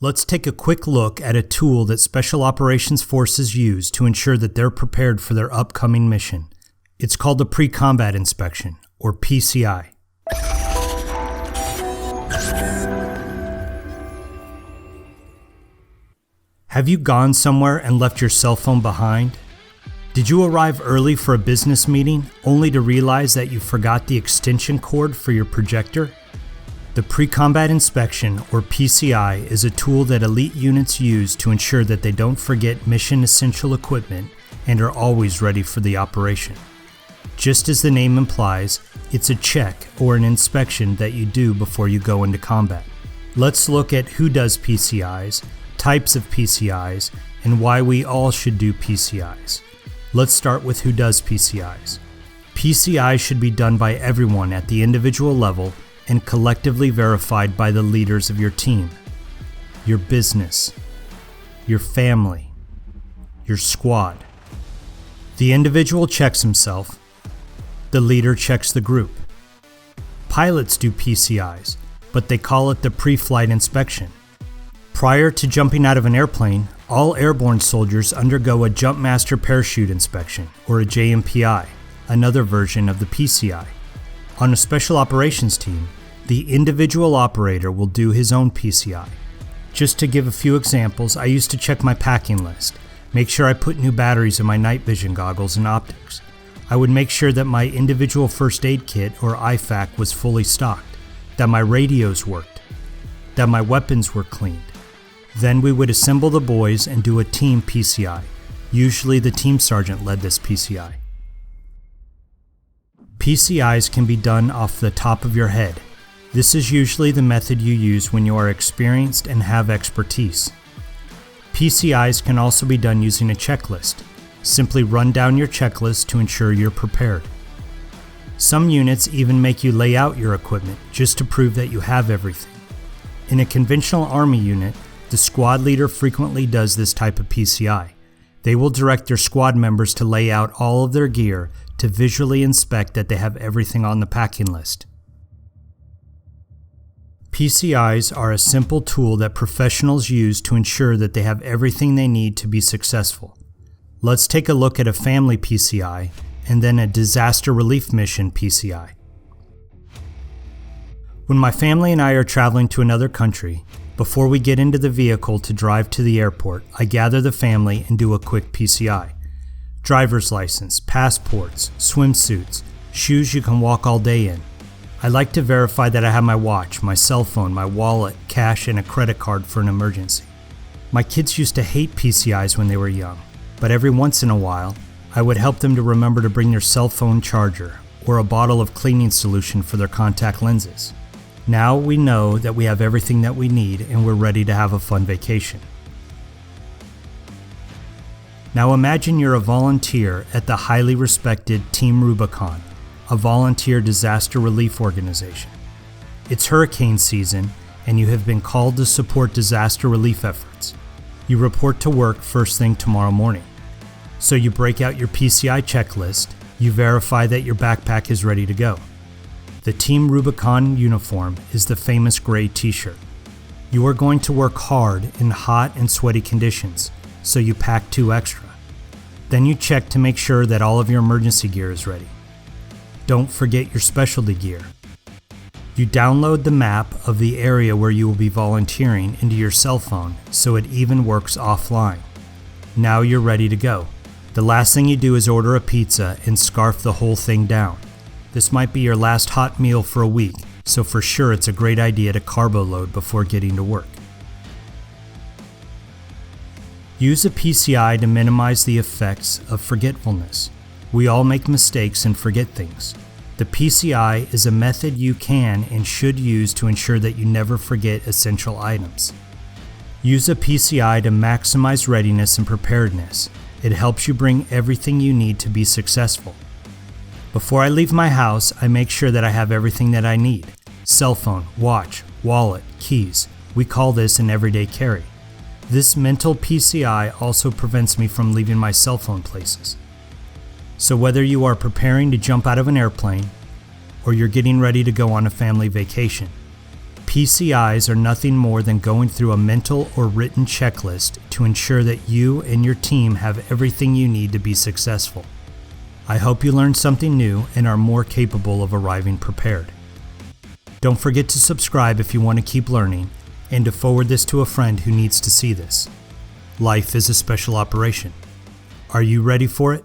Let's take a quick look at a tool that Special Operations Forces use to ensure that they're prepared for their upcoming mission. It's called the Pre-Combat Inspection, or PCI. Have you gone somewhere and left your cell phone behind? Did you arrive early for a business meeting only to realize that you forgot the extension cord for your projector? The Pre-Combat Inspection, or PCI, is a tool that elite units use to ensure that they don't forget mission-essential equipment and are always ready for the operation. Just as the name implies, it's a check or an inspection that you do before you go into combat. Let's look at who does PCIs, types of PCIs, and why we all should do PCIs. Let's start with who does PCIs. PCIs should be done by everyone at the individual level and collectively verified by the leaders of your team, your business, your family, your squad. The individual checks himself, the leader checks the group. Pilots do PCIs, but they call it the pre-flight inspection. Prior to jumping out of an airplane, all airborne soldiers undergo a Jump Master Parachute Inspection, or a JMPI, another version of the PCI. On a Special Operations team, the individual operator will do his own PCI. Just to give a few examples, I used to check my packing list, make sure I put new batteries in my night vision goggles and optics. I would make sure that my individual first aid kit, or IFAK, was fully stocked, that my radios worked, that my weapons were cleaned. Then we would assemble the boys and do a team PCI. Usually the team sergeant led this PCI. PCIs can be done off the top of your head. This is usually the method you use when you are experienced and have expertise. PCIs can also be done using a checklist. Simply run down your checklist to ensure you're prepared. Some units even make you lay out your equipment just to prove that you have everything. In a conventional Army unit, the squad leader frequently does this type of PCI. They will direct their squad members to lay out all of their gear to visually inspect that they have everything on the packing list. PCIs are a simple tool that professionals use to ensure that they have everything they need to be successful. Let's take a look at a family PCI and then a disaster relief mission PCI. When my family and I are traveling to another country, before we get into the vehicle to drive to the airport, I gather the family and do a quick PCI. Driver's license, passports, swimsuits, shoes you can walk all day in. I like to verify that I have my watch, my cell phone, my wallet, cash, and a credit card for an emergency. My kids used to hate PCIs when they were young, but every once in a while, I would help them to remember to bring their cell phone charger or a bottle of cleaning solution for their contact lenses. Now we know that we have everything that we need and we're ready to have a fun vacation. Now imagine you're a volunteer at the highly respected Team Rubicon, a volunteer disaster relief organization. It's hurricane season and you have been called to support disaster relief efforts. You report to work first thing tomorrow morning. So you break out your PCI checklist, you verify that your backpack is ready to go. The Team Rubicon uniform is the famous gray t-shirt. You are going to work hard in hot and sweaty conditions, so you pack 2 extra. Then you check to make sure that all of your emergency gear is ready. Don't forget your specialty gear. You download the map of the area where you will be volunteering into your cell phone so it even works offline. Now you're ready to go. The last thing you do is order a pizza and scarf the whole thing down. This might be your last hot meal for a week, so for sure it's a great idea to carbo load before getting to work. Use a PCI to minimize the effects of forgetfulness. We all make mistakes and forget things. The PCI is a method you can and should use to ensure that you never forget essential items. Use a PCI to maximize readiness and preparedness. It helps you bring everything you need to be successful. Before I leave my house, I make sure that I have everything that I need. Cell phone, watch, wallet, keys. We call this an everyday carry. This mental PCI also prevents me from leaving my cell phone places. So whether you are preparing to jump out of an airplane or you're getting ready to go on a family vacation, PCIs are nothing more than going through a mental or written checklist to ensure that you and your team have everything you need to be successful. I hope you learned something new and are more capable of arriving prepared. Don't forget to subscribe if you want to keep learning, and to forward this to a friend who needs to see this. Life is a special operation. Are you ready for it?